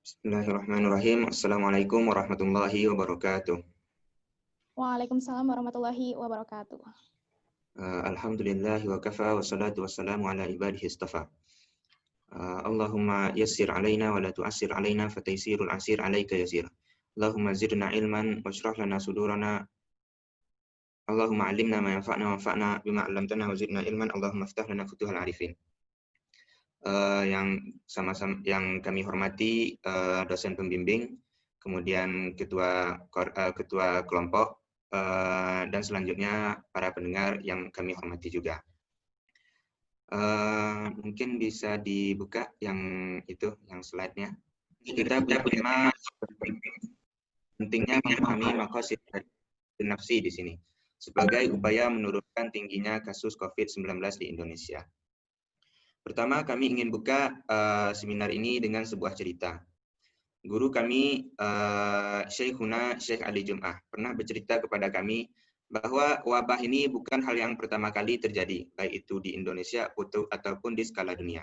Bismillahirrahmanirrahim. Assalamualaikum warahmatullahi wabarakatuh. Waalaikumsalam warahmatullahi wabarakatuh. Alhamdulillahi wa kafa wa salatu wassalamu ala ibadihi istafa. Allahumma yassir alaina wa la tu'assir alaina fataysirul asir alaika yasir. Allahumma zidna ilman washrah lana sudurana. Allahumma alimna ma yanfa'na wanfa'na bima 'allamtana wa zidna ilman. Allahumma iftah lana futuhal arifin. Yang kami hormati dosen pembimbing, kemudian ketua kelompok, dan selanjutnya para pendengar yang kami hormati juga. Mungkin bisa dibuka yang slide-nya. Kita bertema pentingnya memahami maqasid nafsi di sini sebagai upaya menurunkan tingginya kasus COVID-19 di Indonesia. Pertama, kami ingin buka seminar ini dengan sebuah cerita. Guru kami, Syekhuna Syekh Ali Jum'ah, pernah bercerita kepada kami bahwa wabah ini bukan hal yang pertama kali terjadi, baik itu di Indonesia ataupun di skala dunia.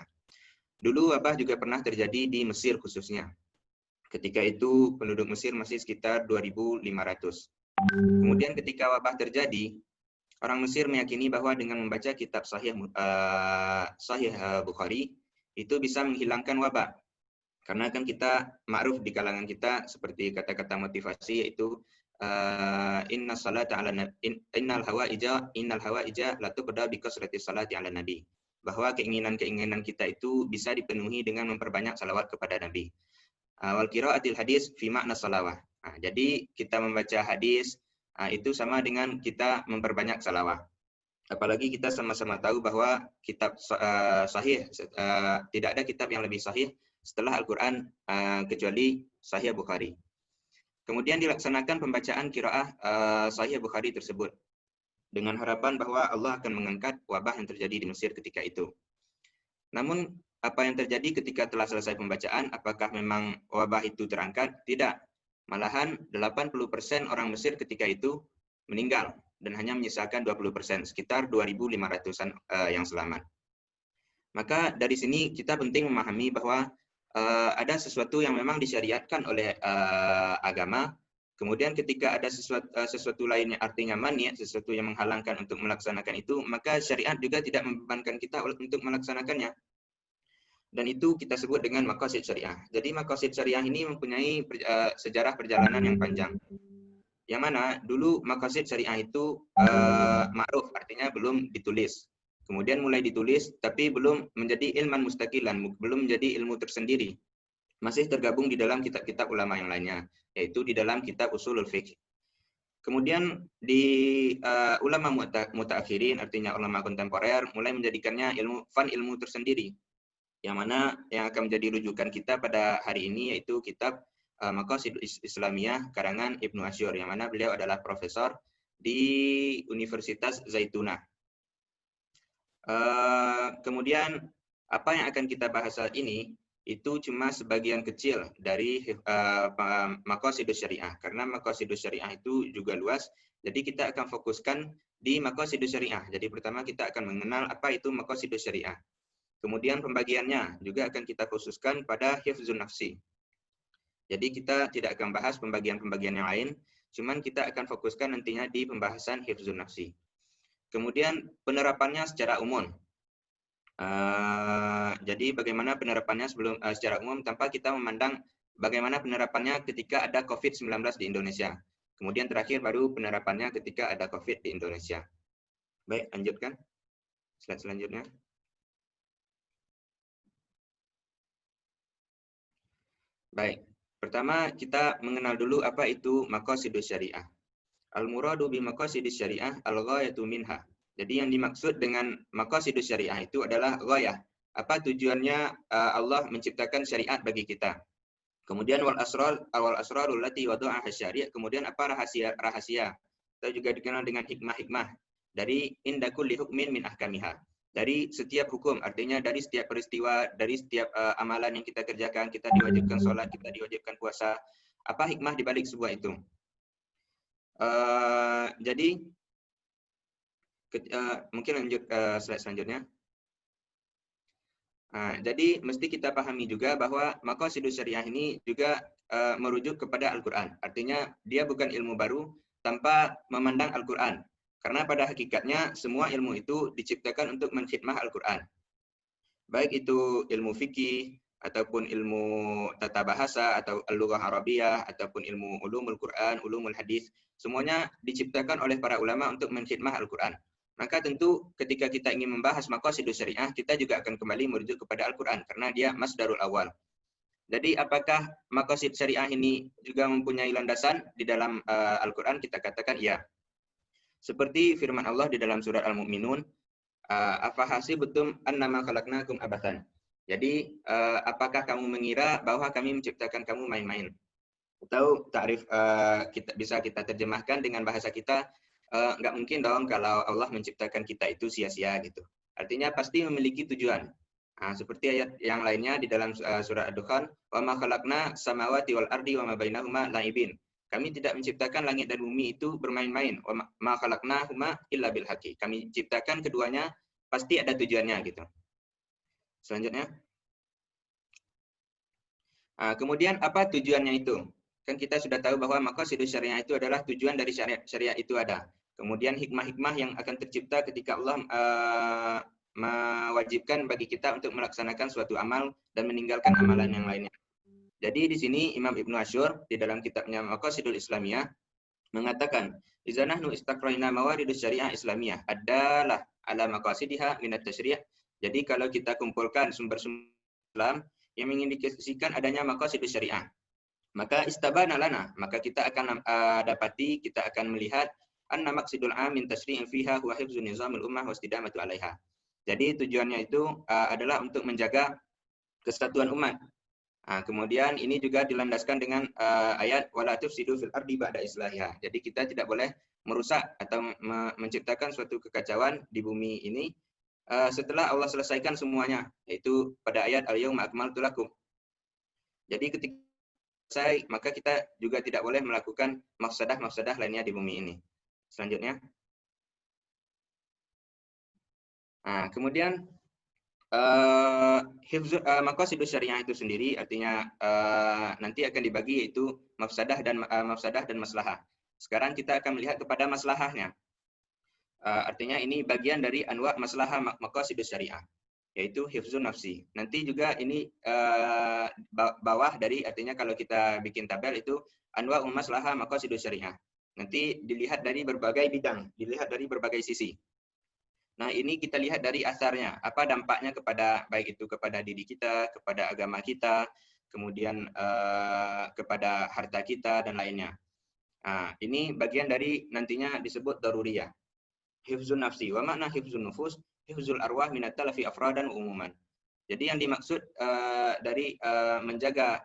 Dulu wabah juga pernah terjadi di Mesir khususnya. Ketika itu penduduk Mesir masih sekitar 2.500. Kemudian ketika wabah terjadi, orang Mesir meyakini bahwa dengan membaca kitab Sahih Bukhari itu bisa menghilangkan wabah. Karena kan kita ma'ruf di kalangan kita seperti kata-kata motivasi yaitu innal hawaija la tuqda bi kasrati salati ala nabi. Bahwa keinginan-keinginan kita itu bisa dipenuhi dengan memperbanyak salawat kepada Nabi. Wal qiraatil hadis fi makna salawah. Nah, jadi kita membaca hadis itu sama dengan kita memperbanyak salawat. Apalagi kita sama-sama tahu bahwa kitab sahih, tidak ada kitab yang lebih sahih setelah Al-Quran kecuali Sahih Bukhari. Kemudian dilaksanakan pembacaan qiraah Sahih Bukhari tersebut dengan harapan bahwa Allah akan mengangkat wabah yang terjadi di Mesir ketika itu. Namun apa yang terjadi ketika telah selesai pembacaan? Apakah memang wabah itu terangkat? Tidak. Malahan 80% orang Mesir ketika itu meninggal dan hanya menyisakan 20%, sekitar 2.500-an yang selamat. Maka dari sini kita penting memahami bahwa ada sesuatu yang memang disyariatkan oleh agama. Kemudian ketika ada sesuatu lainnya artinya mani, sesuatu yang menghalangkan untuk melaksanakan itu, maka syariat juga tidak membebankan kita untuk melaksanakannya. Dan itu kita sebut dengan maqasid syariah. Jadi maqasid syariah ini mempunyai sejarah perjalanan yang panjang. Yang mana dulu maqasid syariah itu ma'ruf, artinya belum ditulis. Kemudian mulai ditulis, tapi belum menjadi ilman mustaqilan, belum menjadi ilmu tersendiri. Masih tergabung di dalam kitab-kitab ulama yang lainnya, yaitu di dalam kitab usulul fiqh. Kemudian di ulama mutaakhirin, artinya ulama kontemporer, mulai menjadikannya ilmu tersendiri. Yang mana yang akan menjadi rujukan kita pada hari ini yaitu kitab Maqasid Islamiyah karangan Ibnu Asyur, yang mana beliau adalah profesor di Universitas Zaituna. Kemudian apa yang akan kita bahas saat ini itu cuma sebagian kecil dari Maqasidus Syariah, karena Maqasidus Syariah itu juga luas. Jadi kita akan fokuskan di Maqasidus Syariah. Jadi pertama kita akan mengenal apa itu Maqasidus Syariah. Kemudian pembagiannya juga akan kita khususkan pada hifzun nafsi. Jadi kita tidak akan bahas pembagian-pembagian yang lain, cuman kita akan fokuskan nantinya di pembahasan hifzun nafsi. Kemudian penerapannya secara umum. Jadi bagaimana penerapannya secara umum tanpa kita memandang bagaimana penerapannya ketika ada COVID-19 di Indonesia. Kemudian terakhir baru penerapannya ketika ada COVID di Indonesia. Baik, lanjutkan. Slide selanjutnya. Baik, pertama kita mengenal dulu apa itu maqasidus syariah. Al-muradu bi maqasidus syariah al-ghayatu minha. Jadi yang dimaksud dengan maqasidus syariah itu adalah ghayah. Apa tujuannya Allah menciptakan syariat bagi kita. Kemudian wal asrarul lati wada'aha syari', kemudian apa rahasia. Atau juga dikenal dengan hikmah-hikmah dari inda kulli hukmin min ahkamiha. Dari setiap hukum, artinya dari setiap peristiwa, dari setiap amalan yang kita kerjakan, kita diwajibkan sholat, kita diwajibkan puasa. Apa hikmah dibalik sebuah itu? Jadi mungkin lanjut slide selanjutnya. Jadi mesti kita pahami juga bahwa maqasidus syariah ini juga merujuk kepada Al-Quran. Artinya dia bukan ilmu baru tanpa memandang Al-Quran. Karena pada hakikatnya semua ilmu itu diciptakan untuk menkhidmah Al-Quran. Baik itu ilmu fikih, ataupun ilmu tata bahasa, atau al-lughah Arabiyah, ataupun ilmu ulumul Quran, ulumul hadis, semuanya diciptakan oleh para ulama untuk menkhidmah Al-Quran. Maka tentu ketika kita ingin membahas maqasidus syariah, kita juga akan kembali merujuk kepada Al-Quran, karena dia masdarul awal. Jadi apakah maqasid syariah ini juga mempunyai landasan di dalam Al-Quran? Kita katakan ya. Seperti firman Allah di dalam surat Al-Mu'minun, afahasibtum annama khalaqnakum abathan. Jadi apakah kamu mengira bahwa kami menciptakan kamu main-main? Atau takrif bisa kita terjemahkan dengan bahasa kita, nggak mungkin dong kalau Allah menciptakan kita itu sia-sia gitu. Artinya pasti memiliki tujuan. Seperti ayat yang lainnya di dalam surat Ad-Dukhan, wa ma khalaqna samawati wal ardi wa ma bainahuma la'ibin. Kami tidak menciptakan langit dan bumi itu bermain-main. Wa ma khalaqnahuma illa bil haqqi. Kami ciptakan keduanya pasti ada tujuannya gitu. Selanjutnya. Kemudian apa tujuannya itu? Kan kita sudah tahu bahwa maqasidus syariah itu adalah tujuan dari syariat itu ada. Kemudian hikmah-hikmah yang akan tercipta ketika Allah mewajibkan bagi kita untuk melaksanakan suatu amal dan meninggalkan amalan yang lainnya. Jadi di sini Imam Ibnu Asyur di dalam kitabnya Maqasidul Islamiyah mengatakan, "Idza nahnu istaqra'na mawaridus syariah islamiyah adalah ala maqasidiha min at-tasyri'." Jadi kalau kita kumpulkan sumber-sumber Islam yang mengindikasikan adanya maqasidus syariah, maka istabana lana, maka kita akan dapati, kita akan melihat anna maqsidul 'am min tasyri'in fiha huwa hifdzu nizamil ummah wa istidamatu 'alaiha. Jadi tujuannya itu adalah untuk menjaga kesatuan umat. Kemudian ini juga dilandaskan dengan ayat wala tufsidu fil ardi ba'da islahiha. Jadi kita tidak boleh merusak atau menciptakan suatu kekacauan di bumi ini setelah Allah selesaikan semuanya, yaitu pada ayat al-yauma akmaltu lakum. Jadi ketika selesai, maka kita juga tidak boleh melakukan mafsadah-mafsadah lainnya di bumi ini. Selanjutnya. Kemudian maqasidus syariah itu sendiri artinya nanti akan dibagi yaitu mafsadah dan maslahah. Sekarang kita akan melihat kepada maslahahnya. Artinya ini bagian dari anwa' maslahah maqasidus syariah, yaitu hifzun nafsi. Nanti juga ini bawah dari, artinya kalau kita bikin tabel itu anwa' maslahah maqasidus syariah. Nanti dilihat dari berbagai bidang, dilihat dari berbagai sisi. Nah, ini kita lihat dari asarnya, apa dampaknya kepada, baik itu kepada diri kita, kepada agama kita, kemudian kepada harta kita, dan lainnya. Ini bagian dari nantinya disebut daruriyah. Hifzun nafsi, wa makna hifzun nufus, hifzul arwah minat talafi afradan umuman. Jadi yang dimaksud dari menjaga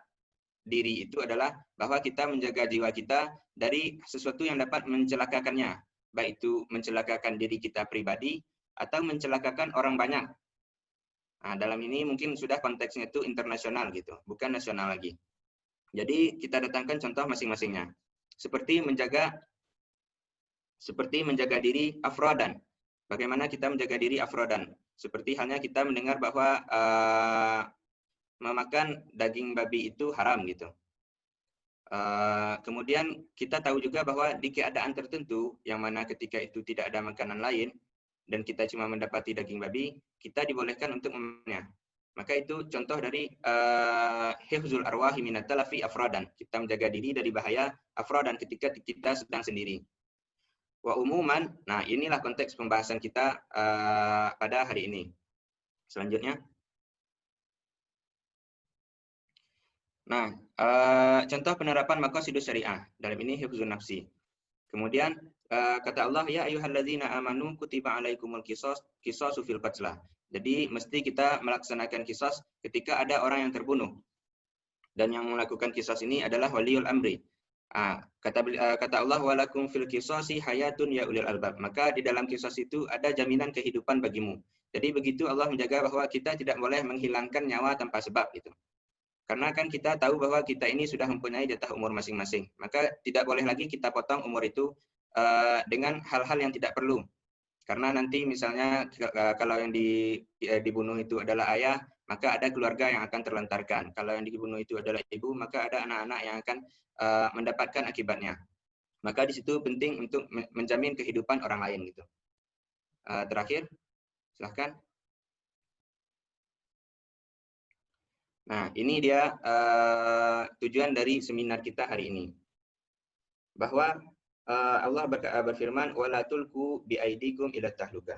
diri itu adalah bahwa kita menjaga jiwa kita dari sesuatu yang dapat mencelakakannya, baik itu mencelakakan diri kita pribadi, atau mencelakakan orang banyak. Dalam ini mungkin sudah konteksnya itu internasional gitu, bukan nasional lagi. Jadi kita datangkan contoh masing-masingnya. Seperti menjaga diri afrodan. Bagaimana kita menjaga diri afrodan? Seperti halnya kita mendengar bahwa memakan daging babi itu haram gitu. Kemudian kita tahu juga bahwa di keadaan tertentu, yang mana ketika itu tidak ada makanan lain, dan kita cuma mendapati daging babi, kita dibolehkan untuk memakannya. Maka itu contoh dari hifzul arwahi minat talafi afradan. Kita menjaga diri dari bahaya afradan ketika kita sedang sendiri. Wa umuman, nah inilah konteks pembahasan kita pada hari ini. Selanjutnya. Nah, contoh penerapan maqasidus syariah. Dalam ini hifzun nafsi. Kemudian kata Allah, ya ayyuhalladzina amanu kutiba alaikumul qisasu fil qatlah. Jadi mesti kita melaksanakan qisas ketika ada orang yang terbunuh. Dan yang melakukan qisas ini adalah waliul amri. Kata Allah, walakum fil qisasi hayatun ya ulil albab. Maka di dalam qisas itu ada jaminan kehidupan bagimu. Jadi begitu Allah menjaga bahwa kita tidak boleh menghilangkan nyawa tanpa sebab gitu. Karena kan kita tahu bahwa kita ini sudah mempunyai jatah umur masing-masing. Maka tidak boleh lagi kita potong umur itu dengan hal-hal yang tidak perlu. Karena nanti misalnya kalau yang dibunuh itu adalah ayah, maka ada keluarga yang akan terlantarkan. Kalau yang dibunuh itu adalah ibu, maka ada anak-anak yang akan mendapatkan akibatnya. Maka di situ penting untuk menjamin kehidupan orang lain gitu. Terakhir, silahkan. Nah, ini dia tujuan dari seminar kita hari ini. Bahwa Allah berfirman, wala tulku biaidikum ila tahlukah.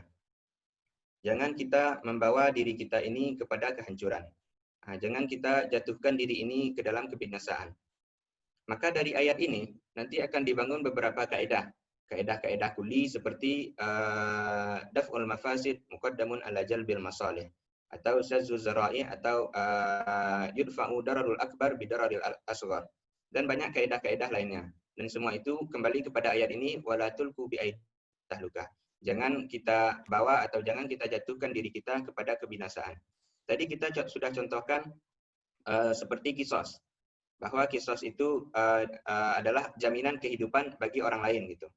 Jangan kita membawa diri kita ini kepada kehancuran. Nah, jangan kita jatuhkan diri ini ke dalam kebinasaan. Maka dari ayat ini nanti akan dibangun beberapa kaidah. Kaidah-kaidah kuli seperti daf'ul mafasid muqaddamun ala jalbil masalih, atau syazzu zara'i, atau yudfa'u dararul akbar bidararil asghar, dan banyak kaidah-kaidah lainnya. Dan semua itu kembali kepada ayat ini, wala tulku bi'aid tahlukah. Jangan kita bawa atau jangan kita jatuhkan diri kita kepada kebinasaan. Tadi kita sudah contohkan seperti kisos, bahwa kisos itu adalah jaminan kehidupan bagi orang lain gitu.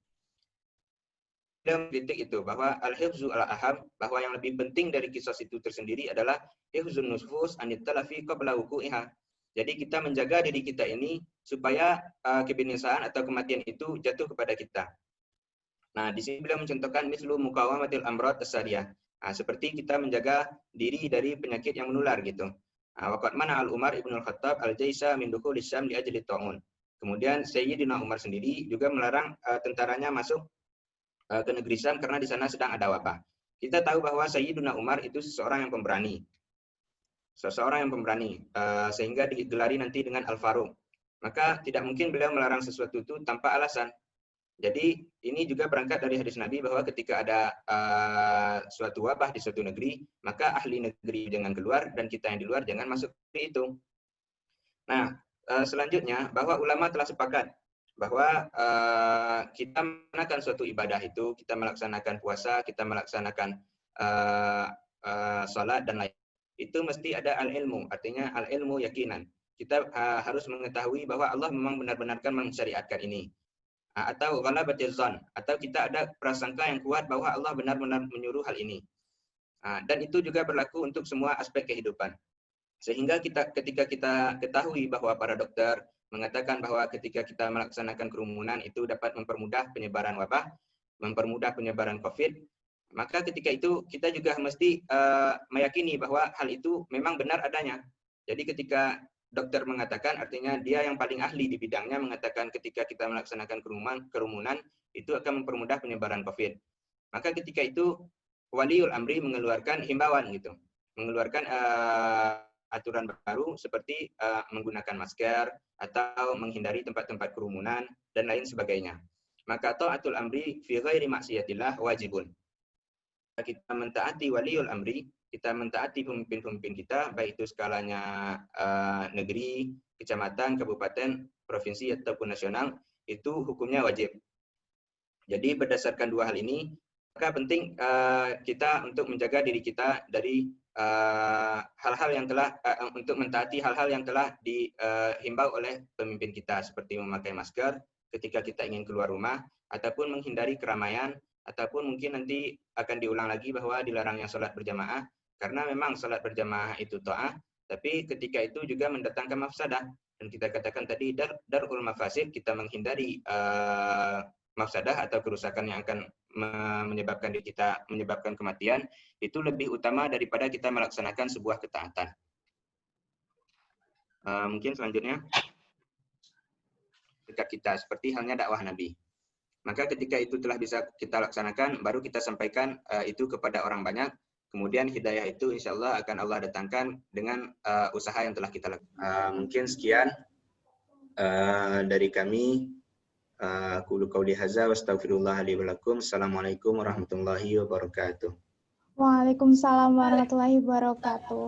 Dan kritik itu bahwa al-hifzu al-aham, bahwa yang lebih penting dari kisos itu tersendiri adalah hifzun nufus anit talafi qabla wuqu'iha. Jadi kita menjaga diri kita ini supaya kebinasaan atau kematian itu jatuh kepada kita. Nah, di sini beliau mencontohkan mislu muqawamatil amrad as-sariyah. Nah, seperti kita menjaga diri dari penyakit yang menular gitu. Waqad mana al-Umar ibn al-Khattab al-Jaisa min dukhul Syam li ajli ta'un. Kemudian Sayyidina Umar sendiri juga melarang tentaranya masuk ke negeri Syam karena di sana sedang ada wabah. Kita tahu bahwa Sayyidina Umar itu seseorang yang pemberani. Sehingga digelari nanti dengan Al-Faruq. Maka tidak mungkin beliau melarang sesuatu itu tanpa alasan. Jadi ini juga berangkat dari hadis Nabi bahwa ketika ada suatu wabah di suatu negeri, maka ahli negeri jangan keluar dan kita yang di luar jangan masuk ke itu. Nah, selanjutnya bahwa ulama telah sepakat bahwa kita melaksanakan suatu ibadah itu, kita melaksanakan puasa, kita melaksanakan salat dan lain, itu mesti ada al-ilmu, artinya al-ilmu yakinan. Kita harus mengetahui bahwa Allah memang benar-benar mensyariatkan ini. Atau ghalabatiz zan, atau kita ada prasangka yang kuat bahwa Allah benar-benar menyuruh hal ini. Dan itu juga berlaku untuk semua aspek kehidupan. Sehingga ketika kita ketahui bahwa para dokter mengatakan bahwa ketika kita melaksanakan kerumunan itu dapat mempermudah penyebaran wabah, mempermudah penyebaran COVID, maka ketika itu kita juga mesti meyakini bahwa hal itu memang benar adanya. Jadi ketika dokter mengatakan, artinya dia yang paling ahli di bidangnya mengatakan ketika kita melaksanakan kerumunan itu akan mempermudah penyebaran COVID. Maka ketika itu waliul amri mengeluarkan himbauan gitu, mengeluarkan aturan baru seperti menggunakan masker atau menghindari tempat-tempat kerumunan dan lain sebagainya. Maka ta'atul amri fi ghairi maksiatillah wajibun. Kita mentaati waliul amri, kita mentaati pemimpin-pemimpin kita, baik itu skalanya negeri, kecamatan, kabupaten, provinsi, ataupun nasional, itu hukumnya wajib. Jadi berdasarkan dua hal ini, maka penting kita untuk menjaga diri kita dari hal-hal yang telah, untuk mentaati hal-hal yang telah dihimbau oleh pemimpin kita, seperti memakai masker ketika kita ingin keluar rumah, ataupun menghindari keramaian, ataupun mungkin nanti akan diulang lagi bahwa dilarangnya sholat berjamaah, karena memang sholat berjamaah itu ta'ah, tapi ketika itu juga mendatangkan mafsadah. Dan kita katakan tadi, darul mafasid, kita menghindari mafsadah atau kerusakan yang akan menyebabkan diri kita, menyebabkan kematian, itu lebih utama daripada kita melaksanakan sebuah ketaatan. Mungkin selanjutnya, dekat kita, seperti halnya dakwah Nabi. Maka ketika itu telah bisa kita laksanakan, baru kita sampaikan itu kepada orang banyak. Kemudian hidayah itu insya Allah akan Allah datangkan dengan usaha yang telah kita lakukan. Mungkin sekian dari kami. Qulu qauli hadza wa astaghfirullah li wa lakum. Assalamualaikum warahmatullahi wabarakatuh. Waalaikumsalam warahmatullahi wabarakatuh.